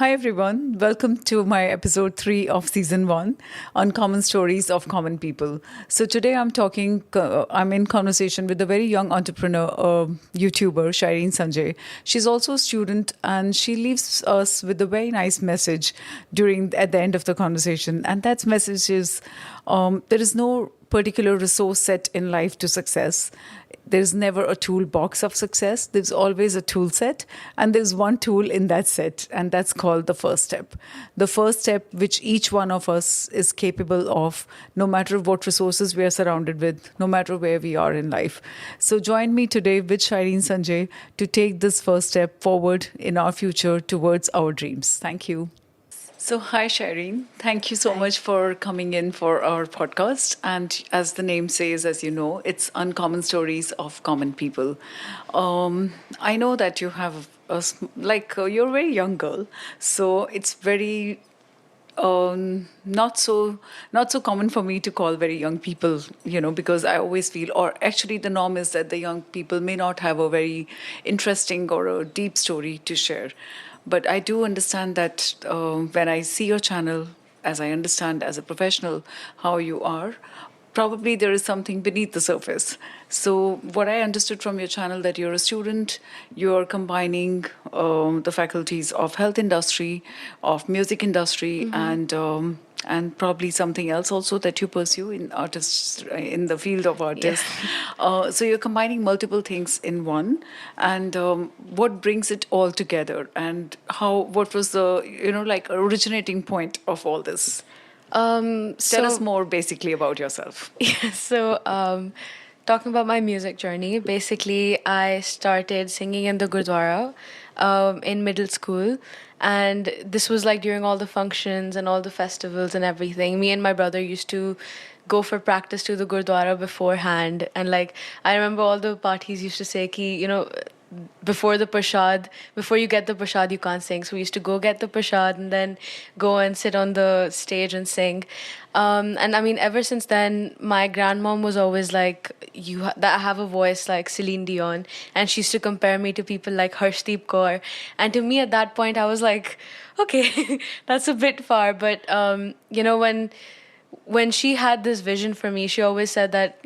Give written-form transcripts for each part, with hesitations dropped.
Hi everyone, welcome to my episode 3 of season 1, Uncommon Stories of Common People. So today I'm in conversation with a very young entrepreneur, YouTuber, Shirene Sanjay. She's also a student and she leaves us with a very nice message at the end of the conversation. And that message is there is no particular resource set in life to success. There's never a toolbox of success. There's always a tool set, and there's one tool in that set, and that's called the first step. The first step, which each one of us is capable of, no matter what resources we are surrounded with, no matter where we are in life. So join me today with Shirene Sanjay to take this first step forward in our future towards our dreams. Thank you. So, hi, Shireen. Thank you so much for coming in for our podcast. And as the name says, as you know, it's Uncommon Stories of Common People. I know that you have, you're a very young girl. So, it's very not so common for me to call very young people, because I always feel, or actually the norm is that the young people may not have a very interesting or a deep story to share. But I do understand that when I see your channel, as I understand as a professional how you are, probably there is something beneath the surface. So what I understood from your channel, that you're a student, you're combining the faculties of health industry, of music industry, and probably something else also that you pursue in the field of artists. So you're combining multiple things in one, and what brings it all together, and what was the originating point of all this? Tell us more basically about yourself. Talking about my music journey, basically, I started singing in the Gurdwara in middle school. And this was like during all the functions and all the festivals and everything. Me and my brother used to go for practice to the Gurdwara beforehand. And like, I remember all the parties used to say, before you get the prasad, you can't sing. So we used to go get the prasad and then go and sit on the stage and sing. And I mean, ever since then, my grandmom was always like, that I have a voice like Celine Dion. And she used to compare me to people like Harshdeep Kaur. And to me at that point, I was like, okay, that's a bit far. But, when she had this vision for me, she always said that,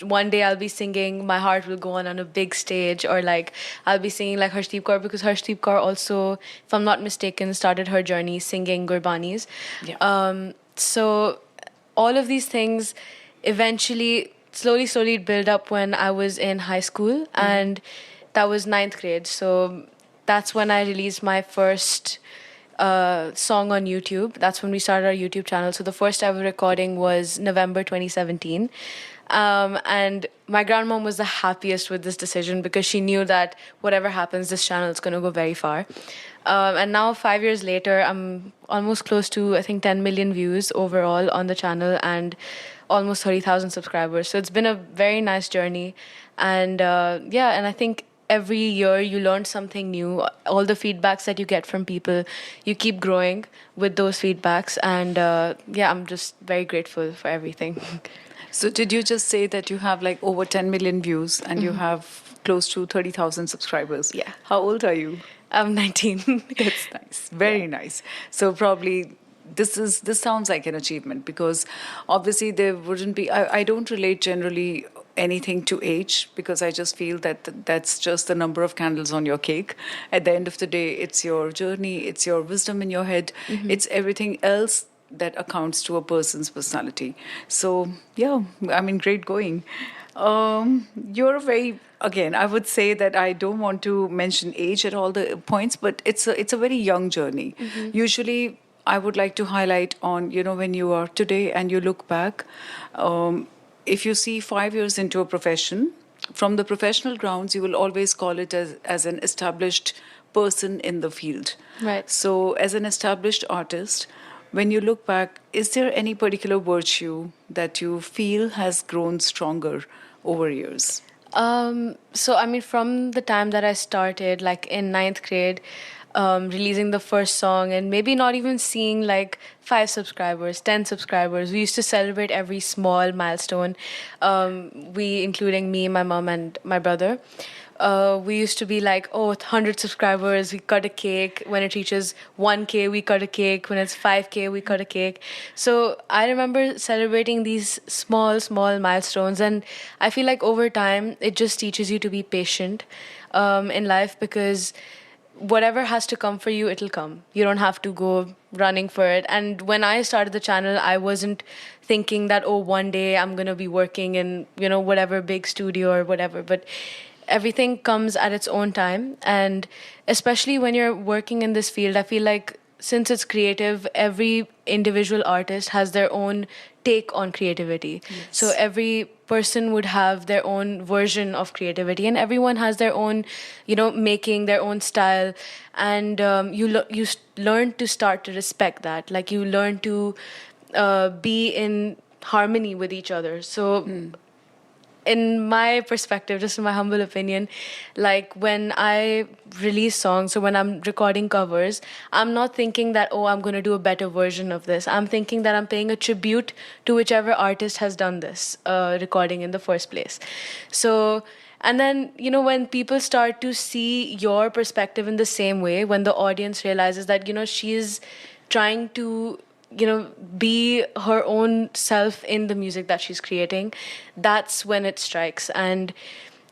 one day I'll be singing, my heart will go on a big stage, or like I'll be singing like Harshdeep Kaur, because Harshdeep Kaur also, if I'm not mistaken, started her journey singing Gurbanis. Yeah. So all of these things eventually, slowly build up when I was in high school, and that was 9th grade. So that's when I released my first song on YouTube. That's when we started our YouTube channel. So the first ever recording was November 2017. And my grandmom was the happiest with this decision, because she knew that whatever happens, this channel is going to go very far. And now 5 years later, I'm almost close to, I think, 10 million views overall on the channel and almost 30,000 subscribers. So it's been a very nice journey. And and I think every year you learn something new. All the feedbacks that you get from people, you keep growing with those feedbacks. And I'm just very grateful for everything. So did you just say that you have like over 10 million views and you have close to 30,000 subscribers? Yeah. How old are you? I'm 19. That's nice. Very nice. So probably this sounds like an achievement, because obviously there wouldn't be, I don't relate generally anything to age, because I just feel that that's just the number of candles on your cake. At the end of the day, it's your journey, it's your wisdom in your head, it's everything else that accounts to a person's personality. So yeah, I mean, great going. You're again, I would say that I don't want to mention age at all the points, but it's a very young journey. Usually I would like to highlight on, when you are today and you look back, if you see 5 years into a profession, from the professional grounds, you will always call it as an established person in the field. Right. So as an established artist, when you look back, is there any particular virtue that you feel has grown stronger over years? From the time that I started, like in 9th grade, releasing the first song and maybe not even seeing like 5 subscribers, 10 subscribers. We used to celebrate every small milestone, including me, my mom, and my brother. we used to be like, oh, 100 subscribers, we cut a cake. When it reaches 1K, we cut a cake. When it's 5K, we cut a cake. So I remember celebrating these small, small milestones. And I feel like over time, it just teaches you to be patient in life, because whatever has to come for you, it'll come. You don't have to go running for it. And when I started the channel, I wasn't thinking that, oh, one day I'm going to be working in, whatever big studio or whatever. But everything comes at its own time. And especially when you're working in this field, I feel like since it's creative, every individual artist has their own take on creativity. Yes. So every person would have their own version of creativity, and everyone has their own, making their own style. And you learn to start to respect that. Like, you learn to be in harmony with each other. So in my perspective, just in my humble opinion, like when I release songs or when I'm recording covers, I'm not thinking that, oh, I'm going to do a better version of this. I'm thinking that I'm paying a tribute to whichever artist has done this recording in the first place. So, and then, when people start to see your perspective in the same way, when the audience realizes that, she's trying to be her own self in the music that she's creating, that's when it strikes. And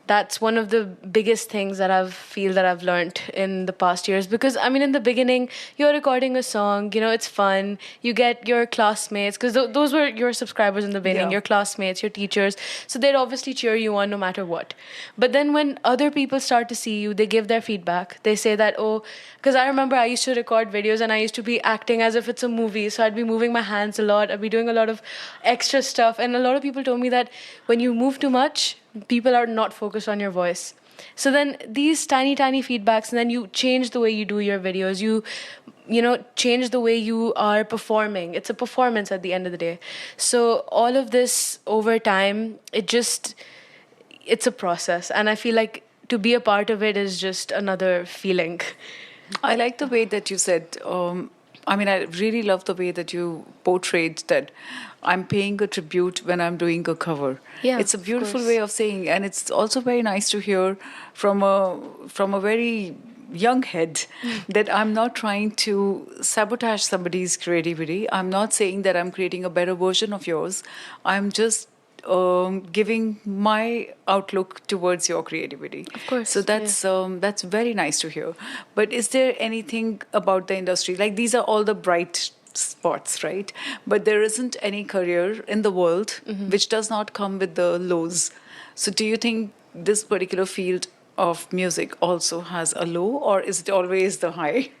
that's one of the biggest things that I've learned in the past years. Because, I mean, in the beginning, you're recording a song, it's fun. You get your classmates, because those were your subscribers in the beginning, your classmates, your teachers. So they'd obviously cheer you on no matter what. But then when other people start to see you, they give their feedback. They say that, oh, because I remember I used to record videos and I used to be acting as if it's a movie. So I'd be moving my hands a lot. I'd be doing a lot of extra stuff. And a lot of people told me that when you move too much, people are not focused on your voice. So then these tiny, tiny feedbacks, and then you change the way you do your videos. You change the way you are performing. It's a performance at the end of the day. So all of this over time, it's a process. And I feel like to be a part of it is just another feeling. I like the way that you said, I really love the way that you portrayed that I'm paying a tribute when I'm doing a cover. Yeah, it's a beautiful way of saying, and it's also very nice to hear from a very young head that I'm not trying to sabotage somebody's creativity. I'm not saying that I'm creating a better version of yours. I'm just giving my outlook towards your creativity. Of course. So that's very nice to hear. But is there anything about the industry, like these are all the bright spots, right? But there isn't any career in the world which does not come with the lows. So do you think this particular field of music also has a low, or is it always the high?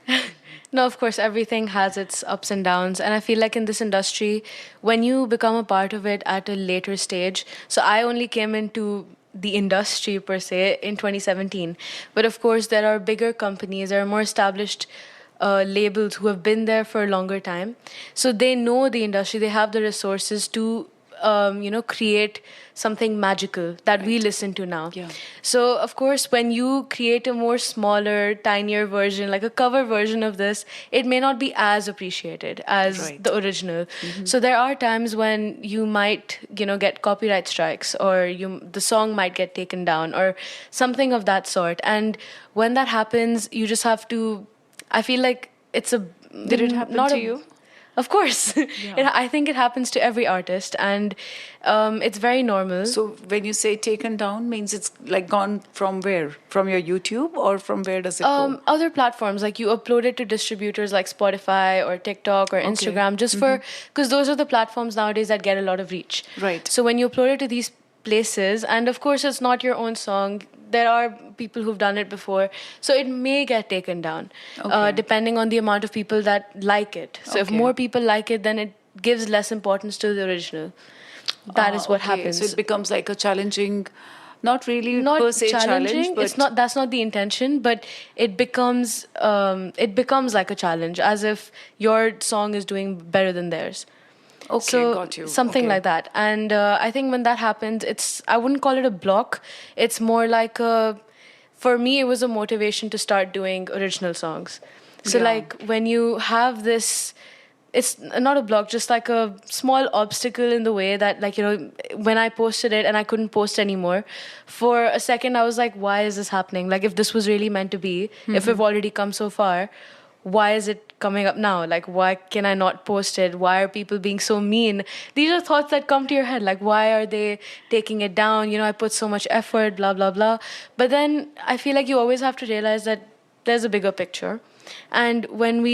No, of course, everything has its ups and downs. And I feel like in this industry, when you become a part of it at a later stage, so I only came into the industry per se in 2017. But of course, there are bigger companies, there are more established labels who have been there for a longer time. So they know the industry, they have the resources to create something magical that we listen to now. Yeah. So, of course, when you create a more smaller, tinier version, like a cover version of this, it may not be as appreciated as the original. Mm-hmm. So there are times when you might, get copyright strikes, or the song might get taken down, or something of that sort. And when that happens, you just have to, I feel like it's a... Did it happen to you? Of course. Yeah. I think it happens to every artist, and it's very normal. So when you say taken down, means it's like gone from where? From your YouTube, or from where does it go? Other platforms, like you upload it to distributors like Spotify or TikTok or Instagram, just for, because those are the platforms nowadays that get a lot of reach. Right. So when you upload it to these places, and of course it's not your own song, there are people who've done it before, so it may get taken down, depending on the amount of people that like it. So if more people like it, then it gives less importance to the original. That is what happens. So it becomes like a challenging, not per se challenging. but That's not the intention, but it becomes like a challenge, as if your song is doing better than theirs. Okay, so got you. Something like that. And I think when that happens, I wouldn't call it a block. It's more like for me, it was a motivation to start doing original songs. So like when you have this it's not a block, just like a small obstacle in the way that, like, when I posted it and I couldn't post anymore, for a second I was like, why is this happening? Like, if this was really meant to be, if we've already come so far, why is it coming up now? Like, why can I not post it? Why are people being so mean? These are thoughts that come to your head. Like, why are they taking it down? I put so much effort, blah, blah, blah. But then I feel like you always have to realize that there's a bigger picture. And when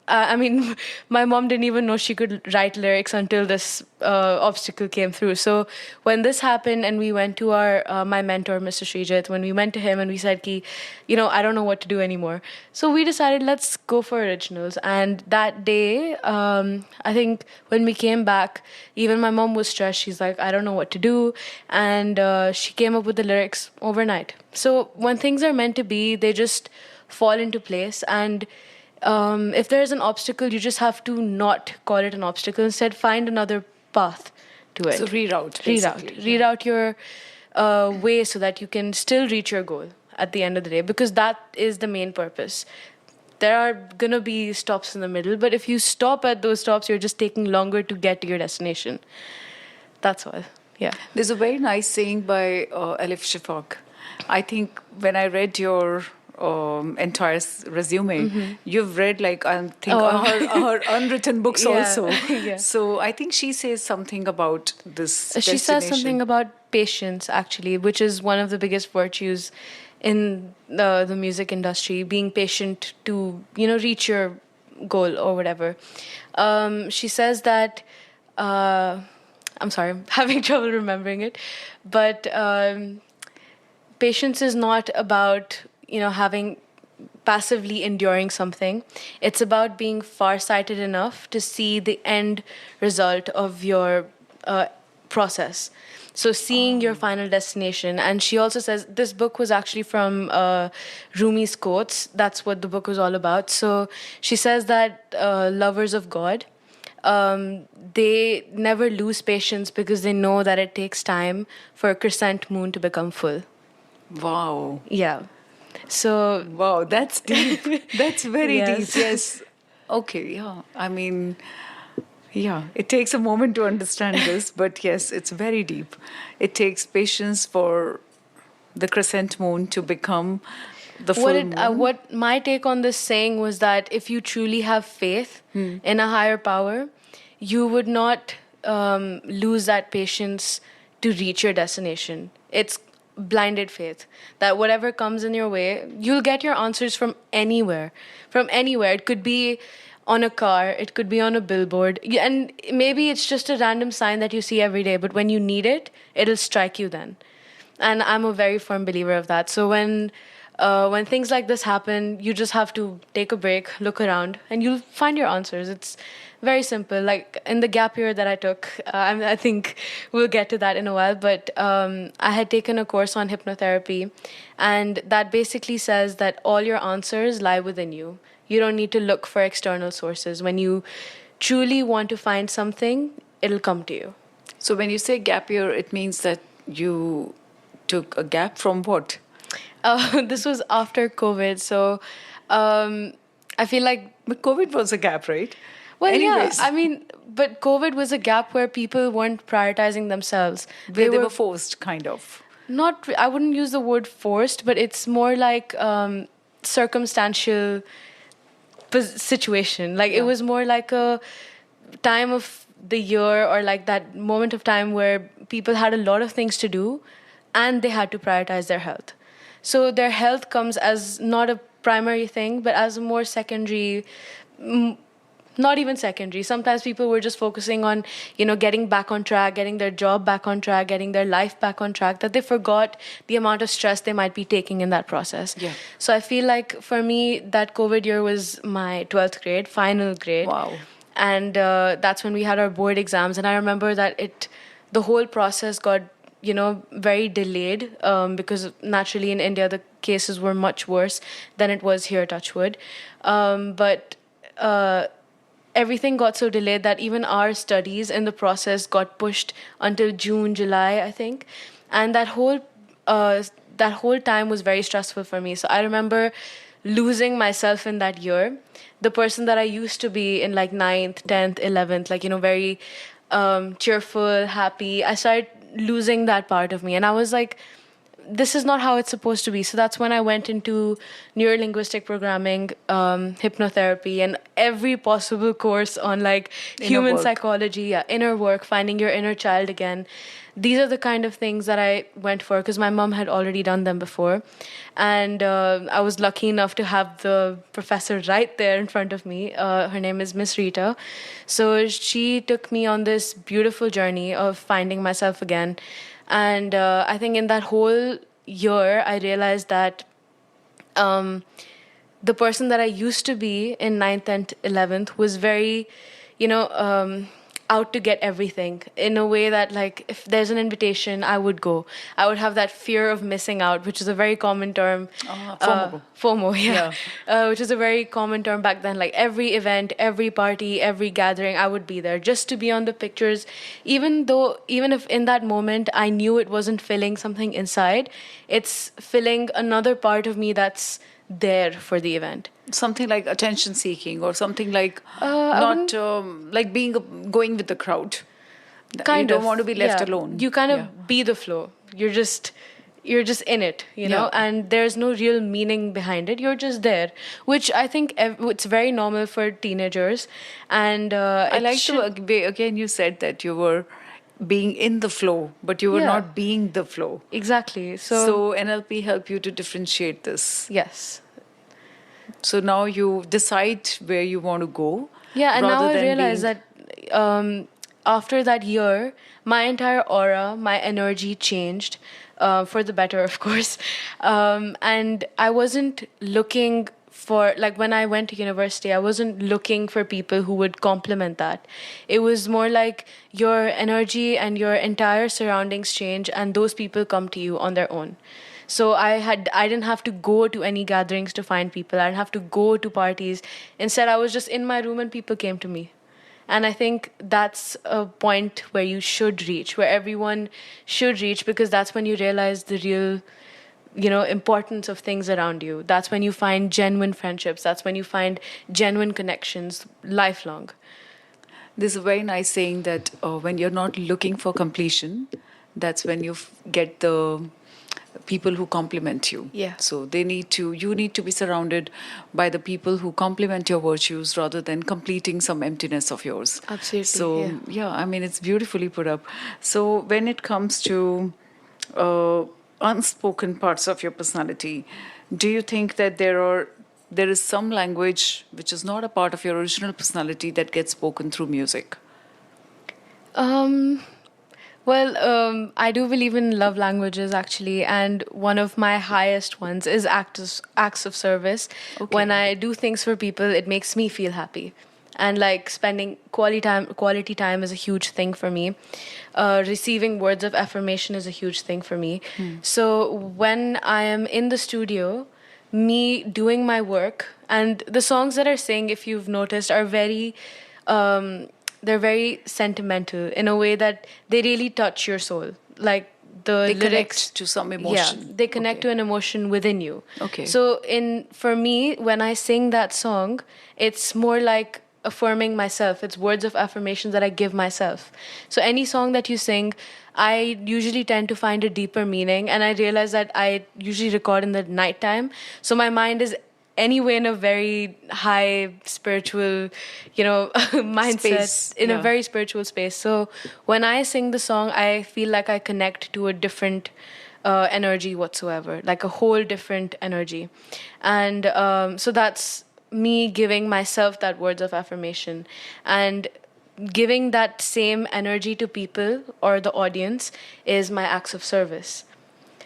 I mean, my mom didn't even know she could write lyrics until this obstacle came through. So when this happened and we went to my mentor, Mr. Srijit, when we went to him and we said, I don't know what to do anymore. So we decided, let's go for originals. And that day, I think when we came back, even my mom was stressed. She's like, I don't know what to do. And she came up with the lyrics overnight. So when things are meant to be, they just fall into place. And if there's an obstacle, you just have to not call it an obstacle. Instead, find another path to it. So Reroute your way so that you can still reach your goal at the end of the day, because that is the main purpose. There are going to be stops in the middle, but if you stop at those stops, you're just taking longer to get to your destination. That's all. Yeah. There's a very nice saying by Elif Shafak. I think when I read your entire resume, you've read her unwritten books also. Yeah. So I think she says something about this. She says something about patience, actually, which is one of the biggest virtues in the music industry, being patient to reach your goal or whatever. She says that I'm sorry, I'm having trouble remembering it, but patience is not about having passively enduring something. It's about being farsighted enough to see the end result of your process. So seeing your final destination. And she also says, this book was actually from Rumi's quotes. That's what the book was all about. So she says that lovers of God, they never lose patience because they know that it takes time for a crescent moon to become full. Wow. Yeah. So wow, that's deep. That's very Yes. deep. Yes. Okay. Yeah. I mean, yeah. It takes a moment to understand this, but yes, it's very deep. It takes patience for the crescent moon to become the full moon. What my take on this saying was that if you truly have faith in a higher power, you would not lose that patience to reach your destination. It's blinded faith that whatever comes in your way, you'll get your answers from anywhere. It could be on a car, it could be on a billboard, and maybe it's just a random sign that you see every day, but when you need it, it'll strike you then. And I'm a very firm believer of that. So when things like this happen, you just have to take a break, look around, and you'll find your answers. It's very simple. Like in the gap year that I took, I think we'll get to that in a while, but I had taken a course on hypnotherapy, and that basically says that all your answers lie within you. You don't need to look for external sources. When you truly want to find something, it'll come to you. So when you say gap year, it means that you took a gap from what? This was after COVID, so I feel like... But COVID was a gap, right? Well, Anyways. yeah, I mean, but COVID was a gap where people weren't prioritizing themselves. They were forced, kind of. I wouldn't use the word forced, but it's more like circumstantial situation. Like, it was more like a time of the year, or like that moment of time where people had a lot of things to do and they had to prioritize their health. So their health comes as not a primary thing, but as a more secondary, not even secondary. Sometimes people were just focusing on, getting back on track, getting their job back on track, getting their life back on track, that they forgot the amount of stress they might be taking in that process. Yeah. So I feel like for me, that COVID year was my 12th grade, final grade. Wow. And that's when we had our board exams. And I remember that the whole process got, very delayed because naturally in India, the cases were much worse than it was here, touch wood. But everything got so delayed that even our studies in the process got pushed until June, July, I think. And that whole time was very stressful for me. So I remember losing myself in that year. The person that I used to be in like 9th, 10th, 11th, like, very cheerful, happy, I started losing that part of me. And I was like, this is not how it's supposed to be. So that's when I went into neurolinguistic programming, hypnotherapy, and every possible course on like human work. psychology, inner work, finding your inner child again. These are the kind of things that I went for because my mom had already done them before. And I was lucky enough to have the professor right there in front of me. Her name is Miss Rita. So she took me on this beautiful journey of finding myself again. And I think in that whole year, I realized that the person that I used to be in 9th and 11th was very, out to get everything in a way that, like, if there's an invitation, I would go. I would have that fear of missing out, which is a very common term. FOMO. FOMO, yeah. Which is a very common term back then. Like every event, every party, every gathering, I would be there just to be on the pictures. Even if in that moment I knew it wasn't filling something inside, it's filling another part of me that's there for the event. Something like attention seeking, or something like not like going with the crowd. You don't want to be left alone. You kind of be the flow. You're just in it, and there's no real meaning behind it. You're just there, which I think it's very normal for teenagers. And I like to again, you said that you were being in the flow, but you were not being the flow. Exactly. So NLP help you to differentiate this. Yes. So now you decide where you want to go. Yeah, and now I realize that after that year, my entire aura, my energy changed for the better, of course. And I wasn't looking for, like, when I went to university, I wasn't looking for people who would complement that. It was more like your energy and your entire surroundings change, and those people come to you on their own. So I didn't have to go to any gatherings to find people. I didn't have to go to parties. Instead, I was just in my room and people came to me. And I think that's a point where you should reach, where everyone should reach, because that's when you realize the real, importance of things around you. That's when you find genuine friendships. That's when you find genuine connections, lifelong. There's a very nice saying that when you're not looking for completion, that's when you get the people who complement you. Yeah. So you need to be surrounded by the people who complement your virtues rather than completing some emptiness of yours. Absolutely. So I mean, it's beautifully put up. So when it comes to unspoken parts of your personality, do you think that there is some language which is not a part of your original personality that gets spoken through music? Well, I do believe in love languages, actually, and one of my highest ones is acts of service. Okay. When I do things for people, it makes me feel happy. And like spending quality time is a huge thing for me. Receiving words of affirmation is a huge thing for me. So when I am in the studio, me doing my work, and the songs that are sang, if you've noticed, are very they're very sentimental in a way that they really touch your soul. Like the They lyrics connect to some emotion. Yeah, they connect to an emotion within you. Okay. So for me, when I sing that song, it's more like affirming myself. It's words of affirmation that I give myself. So any song that you sing, I usually tend to find a deeper meaning, and I realize that I usually record in the nighttime. So my mind is anyway in a very high spiritual, mindset, Space, in a very spiritual space. So when I sing the song, I feel like I connect to a different energy whatsoever, like a whole different energy. And so that's me giving myself that words of affirmation, and giving that same energy to people or the audience is my acts of service.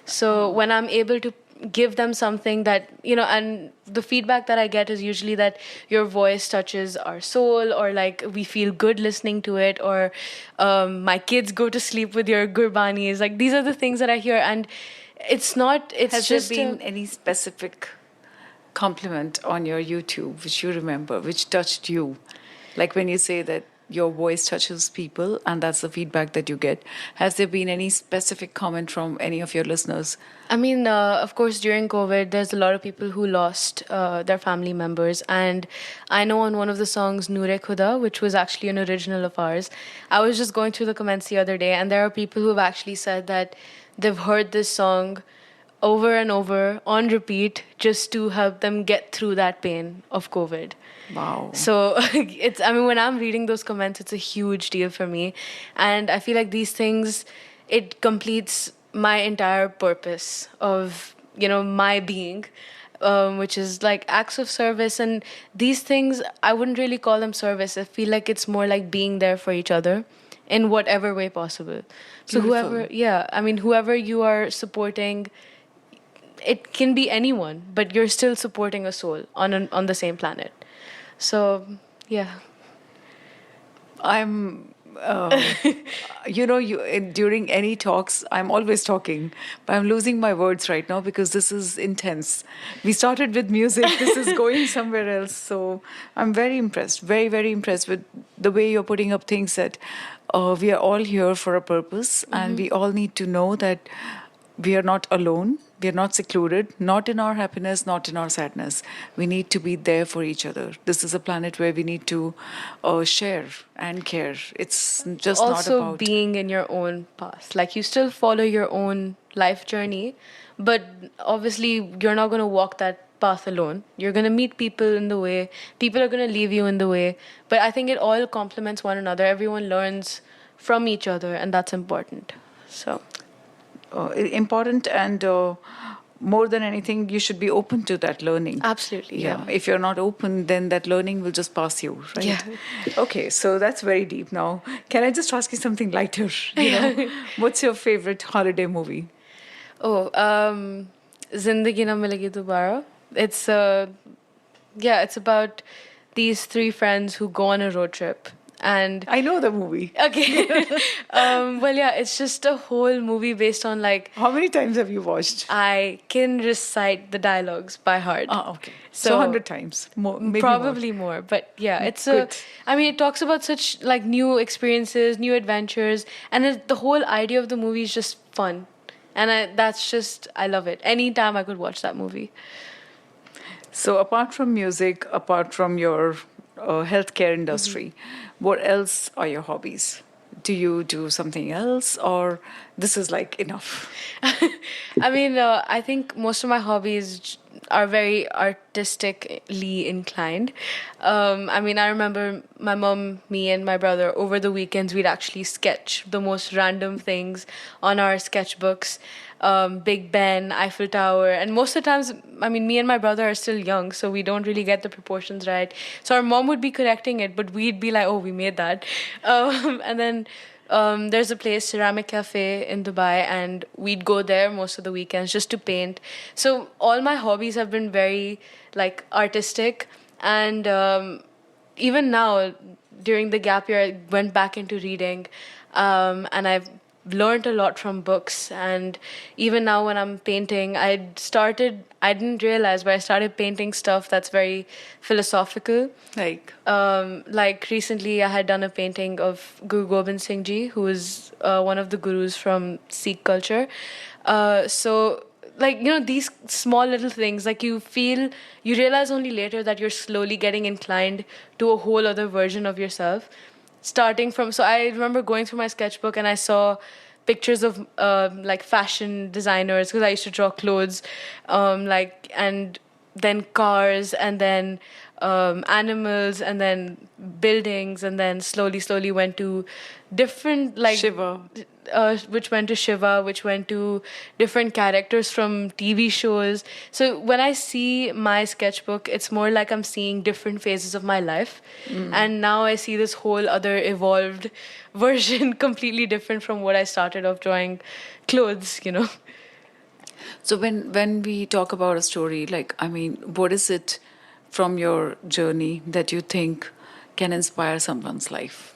So when I'm able to give them something that, and the feedback that I get is usually that your voice touches our soul, or like we feel good listening to it, or my kids go to sleep with your gurbanis. Like these are the things that I hear, and it's Has just there been any specific compliment on your YouTube which you remember, which touched you? Like when you say that your voice touches people, and that's the feedback that you get. Has there been any specific comment from any of your listeners? I mean, of course, during COVID, there's a lot of people who lost their family members. And I know on one of the songs, Noor-e Khuda, which was actually an original of ours, I was just going through the comments the other day, and there are people who have actually said that they've heard this song over and over on repeat just to help them get through that pain of COVID. Wow. So I mean, when I'm reading those comments, it's a huge deal for me. And I feel like these things, it completes my entire purpose of, my being, which is like acts of service. And these things, I wouldn't really call them service. I feel like it's more like being there for each other in whatever way possible. So Beautiful. whoever you are supporting, it can be anyone, but you're still supporting a soul on the same planet. So, yeah. I'm, during any talks, I'm always talking, but I'm losing my words right now because this is intense. We started with music, this is going somewhere else. So I'm very impressed, very, very impressed with the way you're putting up things that we are all here for a purpose, and we all need to know that we are not alone. We are not secluded, not in our happiness, not in our sadness. We need to be there for each other. This is a planet where we need to share and care. It's just not Also about. being in your own path. Like you still follow your own life journey, but obviously you're not going to walk that path alone. You're going to meet people in the way. People are going to leave you in the way. But I think it all complements one another. Everyone learns from each other, and that's important. So. Important, and more than anything, you should be open to that learning. Absolutely, yeah. If you're not open, then that learning will just pass you, right? Yeah. Okay, so that's very deep now. Can I just ask you something lighter? What's your favorite holiday movie? Oh, Zindagi Na Milegi Dobara. It's about these three friends who go on a road trip. And I know the movie. okay. Well, yeah, it's just a whole movie based on like. How many times have you watched? I can recite the dialogues by heart. Ah, okay. So 100 times, more, maybe probably more. But yeah, it's Good. it talks about such like new experiences, new adventures, and the whole idea of the movie is just fun, and I love it. Anytime I could watch that movie. So apart from music, apart from your healthcare industry, what else are your hobbies? Do you do something else, or this is like enough? I think most of my hobbies are very artistically inclined. I remember my mom, me, and my brother over the weekends we'd actually sketch the most random things on our sketchbooks. Big Ben, Eiffel Tower, and most of the times, me and my brother are still young, so we don't really get the proportions right. So our mom would be correcting it, but we'd be like, "Oh, we made that." And then there's a place, Ceramic Cafe in Dubai, and we'd go there most of the weekends just to paint. So all my hobbies have been very like artistic, and even now during the gap year, I went back into reading, and I've learned a lot from books. And even now when I'm painting, I didn't realize, but I started painting stuff that's very philosophical. Like recently I had done a painting of Guru Gobind Singh Ji, who is one of the gurus from Sikh culture. These small little things, like you realize only later that you're slowly getting inclined to a whole other version of yourself. So I remember going through my sketchbook and I saw pictures of like fashion designers, because I used to draw clothes, and then cars, and then animals, and then buildings, and then slowly went to different like Shiva. Which went to Shiva, which went to different characters from TV shows. So when I see my sketchbook, it's more like I'm seeing different phases of my life. And now I see this whole other evolved version, completely different from what I started off drawing clothes, So when we talk about a story, what is it from your journey that you think can inspire someone's life?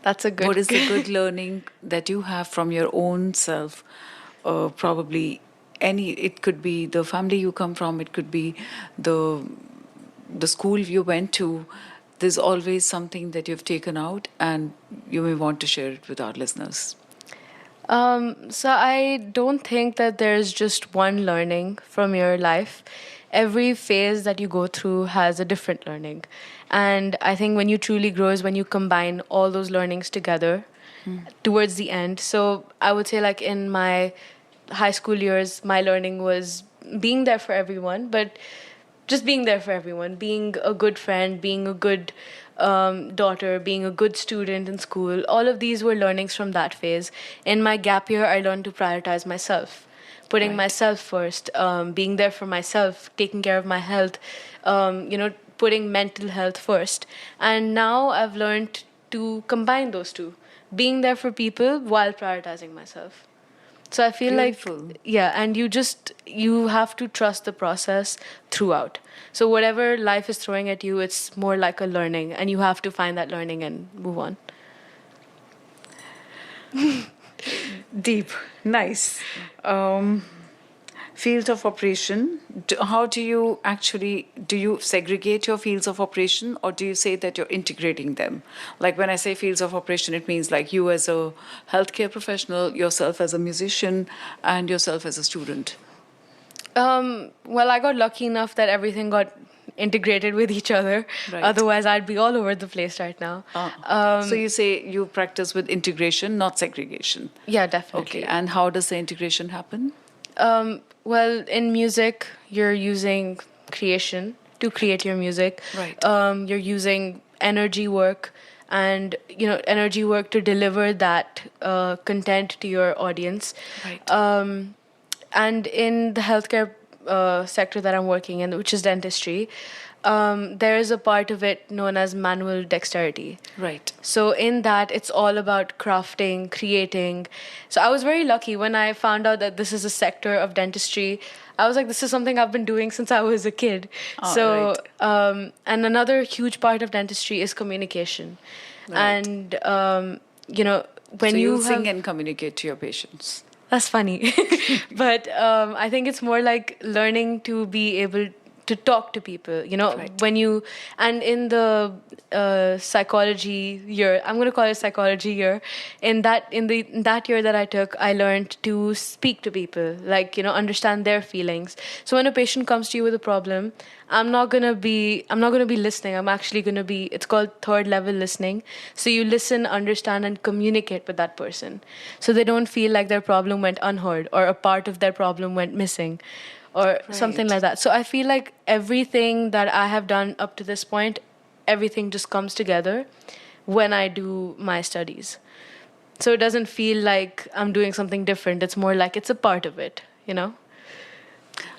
That's a good. What is the good learning that you have from your own self? Probably it could be the family you come from, it could be the school you went to. there's always something that you've taken out and you may want to share it with our listeners. So I don't think that there's just one learning from your life. Every phase that you go through has a different learning. And I think when you truly grow is when you combine all those learnings together towards the end. So I would say, like, in my high school years, my learning was being there for everyone, but just being there for everyone, being a good friend, being a good daughter, being a good student in school. All of these were learnings from that phase. In my gap year, I learned to prioritize myself, putting Right. myself first, being there for myself, taking care of my health, putting mental health first. And now I've learned to combine those two, being there for people while prioritizing myself. So I feel Beautiful. like, yeah, and you have to trust the process throughout. So whatever life is throwing at you, it's more like a learning, and you have to find that learning and move on. Deep. Nice. Field of operation. How do you actually, do you segregate your fields of operation, or do you say that you're integrating them? Like when I say fields of operation, it means like you as a healthcare professional, yourself as a musician, and yourself as a student. Well, I got lucky enough that everything got integrated with each other. Right. Otherwise, I'd be all over the place right now. So you say you practice with integration, not segregation. Yeah, definitely. Okay. And how does the integration happen? Well, in music, you're using creation to create your music. Right. You're using energy work and energy work to deliver that content to your audience. Right. And in the healthcare sector that I'm working in, which is dentistry, there is a part of it known as manual dexterity. Right. So in that, it's all about crafting, creating. So I was very lucky when I found out that this is a sector of dentistry. I was like, this is something I've been doing since I was a kid. Right. And another huge part of dentistry is communication. Right. And, when So you you sing have... and communicate to your patients. That's funny. But I think it's more like learning to be able to talk to people, Right. when you, and in the psychology year, I'm going to call it psychology year, in that year that I took, I learned to speak to people, like, understand their feelings. So when a patient comes to you with a problem, I'm not going to be listening. I'm actually going to be, it's called third level listening. So you listen, understand, and communicate with that person. So they don't feel like their problem went unheard or a part of their problem went missing or something Right. like that. So I feel like everything that I have done up to this point, everything just comes together when I do my studies. So it doesn't feel like I'm doing something different. It's more like it's a part of it,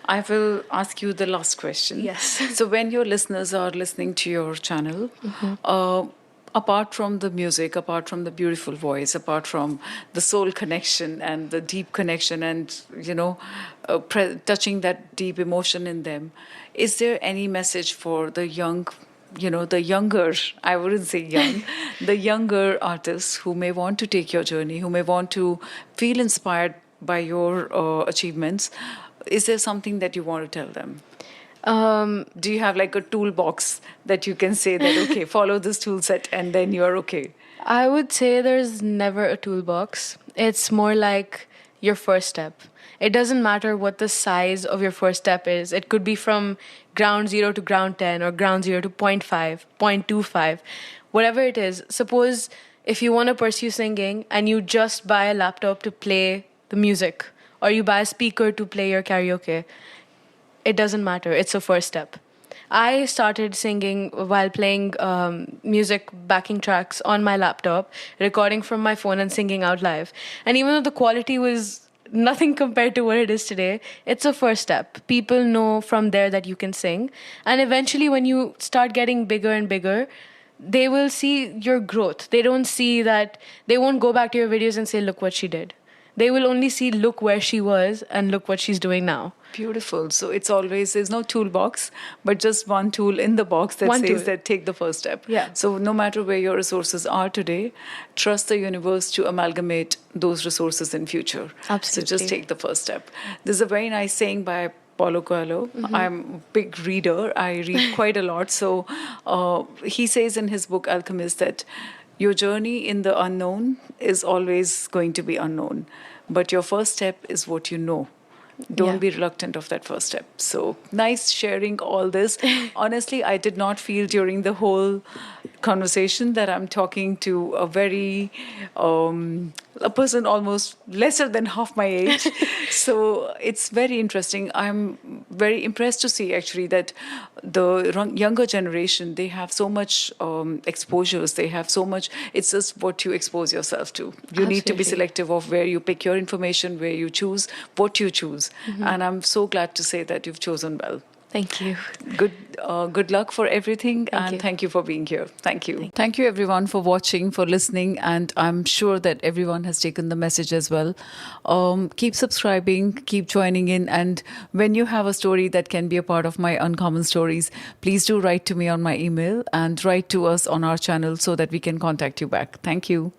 I will ask you the last question. Yes. So, when your listeners are listening to your channel, apart from the music, apart from the beautiful voice, apart from the soul connection and the deep connection and, touching that deep emotion in them, is there any message for the young, the younger, I wouldn't say young, the younger artists who may want to take your journey, who may want to feel inspired by your achievements? Is there something that you want to tell them? Do you have like a toolbox that you can say that, okay, follow this tool set and then you're okay? I would say there's never a toolbox. It's more like your first step. It doesn't matter what the size of your first step is. It could be from ground zero to ground 10 or ground zero to 0.5, 0.25, whatever it is. Suppose if you want to pursue singing and you just buy a laptop to play the music or you buy a speaker to play your karaoke, it doesn't matter. It's a first step. I started singing while playing music backing tracks on my laptop, recording from my phone and singing out live. And even though the quality was nothing compared to what it is today, it's a first step. People know from there that you can sing. And eventually when you start getting bigger and bigger, they will see your growth. They don't see that, they won't go back to your videos and say, look what she did. They will only see, look where she was and look what she's doing now. Beautiful. So it's always, there's no toolbox, but just one tool in the box that One says tool. that take the first step. Yeah. So no matter where your resources are today, trust the universe to amalgamate those resources in future. Absolutely. So just take the first step. There's a very nice saying by Paulo Coelho. I'm a big reader. I read quite a lot. So he says in his book Alchemist that your journey in the unknown is always going to be unknown, but your first step is what you know. Don't Yeah. be reluctant of that first step. So nice sharing all this. Honestly, I did not feel during the whole conversation that I'm talking to a person almost lesser than half my age. So it's very interesting. I'm very impressed to see actually that the younger generation, they have so much exposures. They have so much. It's just what you expose yourself to. You need to be Absolutely. selective of where you pick your information, where you choose, what you choose. And I'm so glad to say that you've chosen well. Thank you. Good luck for everything, and you. thank you for being here. Thank you. Thank you, everyone, for watching, for listening, and I'm sure that everyone has taken the message as well. Keep subscribing, keep joining in, and when you have a story that can be a part of my Uncommon Stories, please do write to me on my email and write to us on our channel so that we can contact you back. Thank you.